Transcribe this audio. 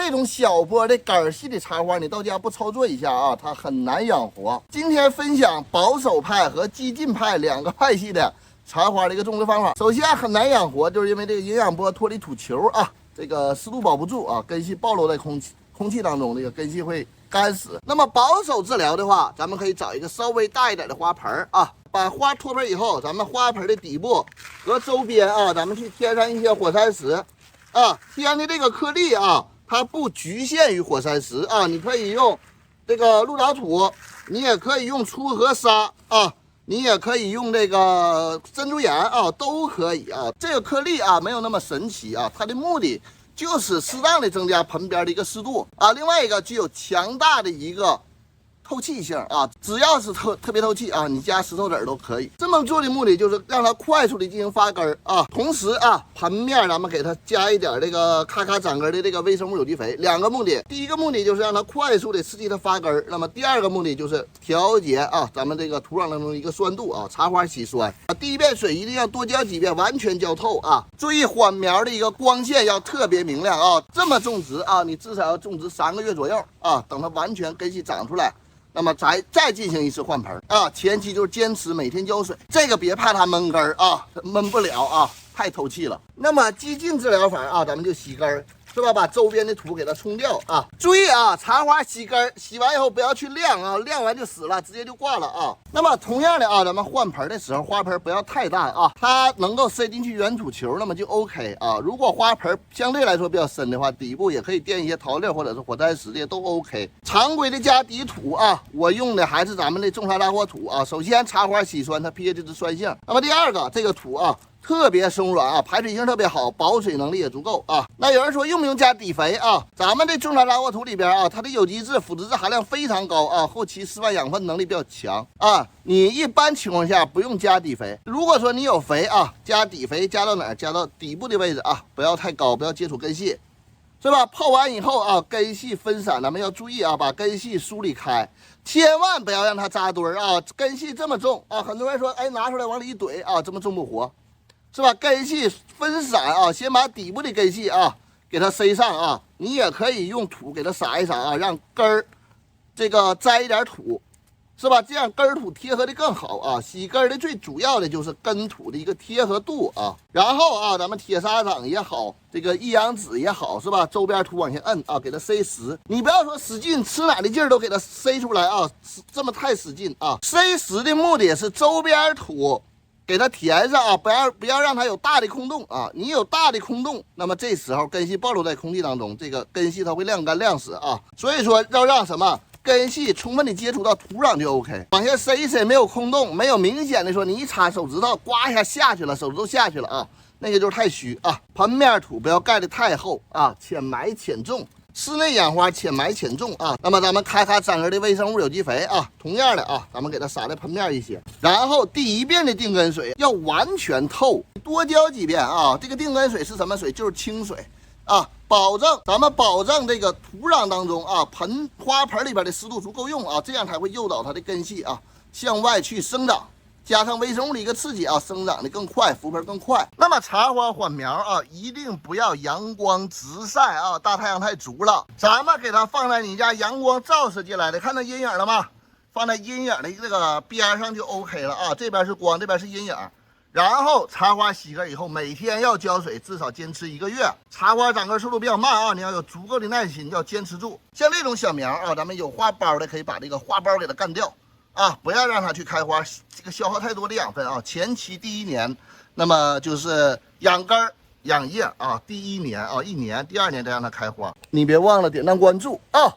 这种小波的杆系的茶花，你到家不操作一下啊，它很难养活。今天分享保守派和激进派两个派系的茶花的一个种植方法。首先很难养活，就是因为这个营养波脱离土球啊，这个湿度保不住啊，根系暴露在空气当中，这个根系会干死。那么保守治疗的话，咱们可以找一个稍微大一点的花盆啊，把花脱盆以后，咱们花盆的底部和周边啊，咱们去添上一些火山石啊，添的这个颗粒啊，它不局限于火山石啊，你可以用这个鹿藻土，你也可以用粗河沙啊，你也可以用这个珍珠岩啊，都可以啊。这个颗粒啊没有那么神奇啊，它的目的就是适当的增加盆边的一个湿度啊。另外一个具有强大的一个透气性啊，只要是特别透气啊，你加石头子都可以。这么做的目的就是让它快速的进行发根啊，同时啊，盆面咱们给它加一点这个咔咔长根的这个微生物有机肥。两个目的，第一个目的就是让它快速的刺激它发根，那么第二个目的就是调节啊咱们这个土壤当中的一个酸度啊，茶花喜酸啊。第一遍水一定要多浇几遍，完全浇透啊。注意缓苗的一个光线要特别明亮啊。这么种植啊，你至少要种植3个月左右啊，等它完全根系长出来。那么再进行一次换盆啊，前期就是坚持每天浇水，这个别怕它闷根啊，闷不了啊，太透气了。那么激进治疗法啊，咱们就洗根是吧？把周边的土给它冲掉啊！注意啊，茶花洗根，洗完以后不要去晾啊，晾完就死了，直接就挂了啊。那么同样的啊，咱们换盆的时候，花盆不要太大啊，它能够塞进去圆土球，那么就 OK 啊。如果花盆相对来说比较深的话，底部也可以垫一些陶粒或者是火山石的都 OK。常规的家底土啊，我用的还是咱们的种茶大货土啊。首先茶花喜酸，它 pH 值酸性。那么第二个，这个土啊特别松软啊，排水性特别好，保水能力也足够啊。那有人说用不用加底肥啊？咱们这种茶大货土里边啊，它的有机质、腐殖质含量非常高啊，后期释放养分能力比较强啊。你一般情况下不用加底肥。如果说你有肥啊，加底肥加到哪儿？加到底部的位置啊，不要太高，不要接触根系，是吧？泡完以后啊，根系分散，咱们要注意啊，把根系梳理开，千万不要让它扎堆儿啊。根系这么重啊，很多人说，哎，拿出来往里一怼啊，这么重不活。是吧？根系分散啊，先把底部的根系啊给它塞上啊。你也可以用土给它撒一撒啊，让根儿这个栽一点土，是吧？这样根儿土贴合的更好啊。洗根儿的最主要的就是根土的一个贴合度啊。然后啊，咱们铁砂掌也好，这个一阳指也好，是吧？周边土往下摁啊，给它塞实。你不要说使劲吃奶的劲儿都给它塞出来啊，这么太使劲啊。塞实的目的是周边土给它填上啊，不要让它有大的空洞啊！你有大的空洞，那么这时候根系暴露在空气当中，这个根系它会晾干晾死啊。所以说要让什么根系充分的接触到土壤就 OK。往下塞一塞，没有空洞，没有明显的说你一插手指头刮一下下去了，手指头下去了啊，那个就是太虚啊。盆面土不要盖得太厚啊，浅埋浅种。室内养花浅埋浅种啊，那么咱们咔咔长根的微生物有机肥啊，同样的啊，咱们给它撒在盆面一些，然后第一遍的定根水要完全透，多浇几遍啊。这个定根水是什么水？就是清水啊，咱们保证这个土壤当中啊，花盆里边的湿度足够用啊，这样才会诱导它的根系啊向外去生长。加上微生物的一个刺激啊，生长的更快，浮盆更快。那么茶花缓苗啊，一定不要阳光直晒啊，大太阳太足了。咱们给它放在你家阳光照射进来的，看到阴影了吗？放在阴影的这个边上就 OK 了啊。这边是光，这边是阴影。然后茶花洗根以后，每天要浇水，至少坚持1个月。茶花长根速度比较慢啊，你要有足够的耐心，要坚持住。像这种小苗啊，咱们有花苞的可以把这个花苞给它干掉。啊，不要让它去开花，这个消耗太多的养分啊。前期第1年，那么就是养根养叶啊，第1年啊1年，第2年再让它开花。你别忘了点赞关注啊。